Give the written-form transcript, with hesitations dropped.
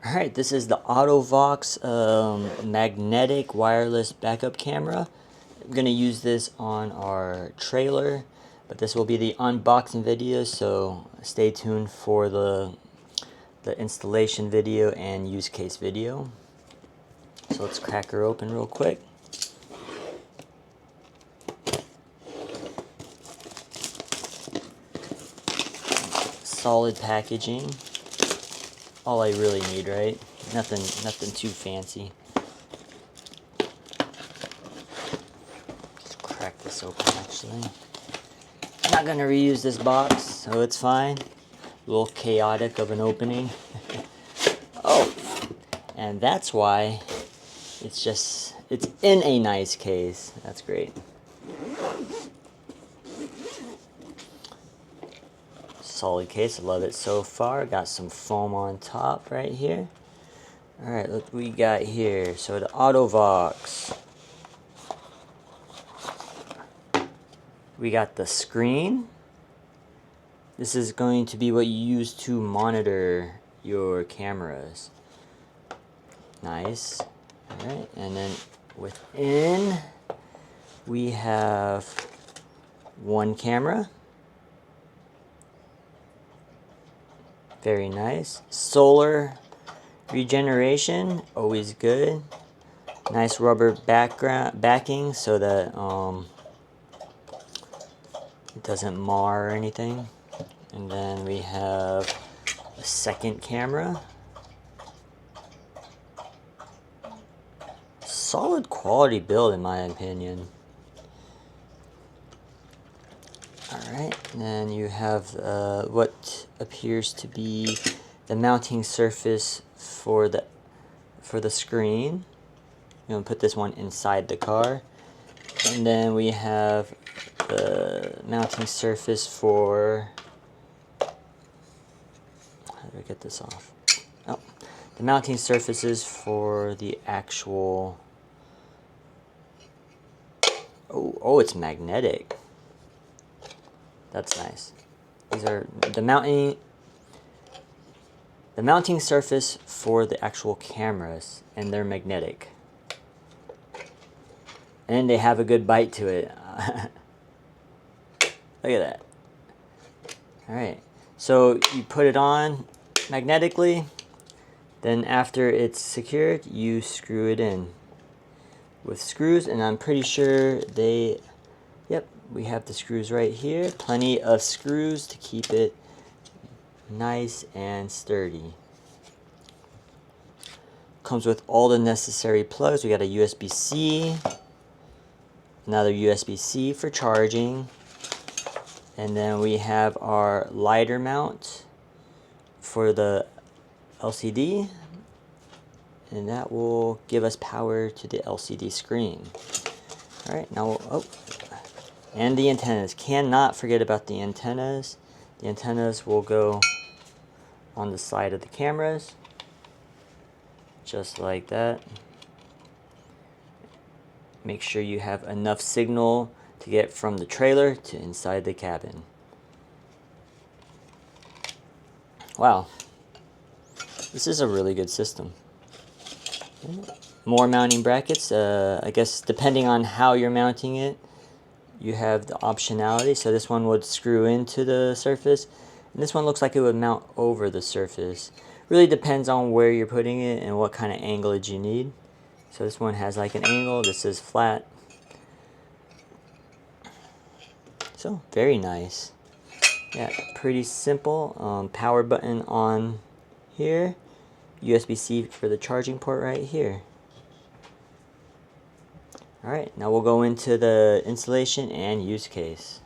Alright, this is the Auto-VOX magnetic wireless backup camera. I'm going to use this on our trailer, but this will be the unboxing video, so stay tuned for the installation video and use case video. So let's crack her open real quick. Solid packaging. All I really need, right? Nothing too fancy. Let's crack this open actually. I'm not gonna reuse this box, so it's fine. A little chaotic of an opening. Oh, and that's why it's in a nice case. That's great. Solid case, I love it so far. Got some foam on top right here. Alright, look what we got here. So the Auto-VOX. We got the screen. This is going to be what you use to monitor your cameras. Nice. Alright, and then within we have one camera. Very nice. Solar regeneration, always good. Nice rubber backing so that it doesn't mar or anything. And then we have a second camera. Solid quality build in my opinion. Alright, and then you have what appears to be the mounting surface for the screen. I'm going to put this one inside the car. And then we have the mounting surface for... How do I get this off? Oh, the mounting surfaces for the actual... Oh, it's magnetic. That's nice. These are the mounting surface for the actual cameras, and they're magnetic. And they have a good bite to it. Look at that. Alright, so you put it on magnetically, then after it's secured, you screw it in with screws, and I'm pretty sure yep, we have the screws right here. Plenty of screws to keep it nice and sturdy. Comes with all the necessary plugs. We got a USB-C, another USB-C for charging, and then we have our lighter mount for the LCD, and that will give us power to the LCD screen. Alright, now and the antennas. Cannot forget about the antennas. The antennas will go on the side of the cameras. Just like that. Make sure you have enough signal to get from the trailer to inside the cabin. Wow. This is a really good system. More mounting brackets. I guess depending on how you're mounting it, you have the optionality. So this one would screw into the surface, and this one looks like it would mount over the surface. Really depends on where you're putting it and what kind of anglage you need. So this one has like an angle, this is flat. So very nice. Yeah, pretty simple. Power button on here. USB-C for the charging port right here. Alright, now we'll go into the installation and use case.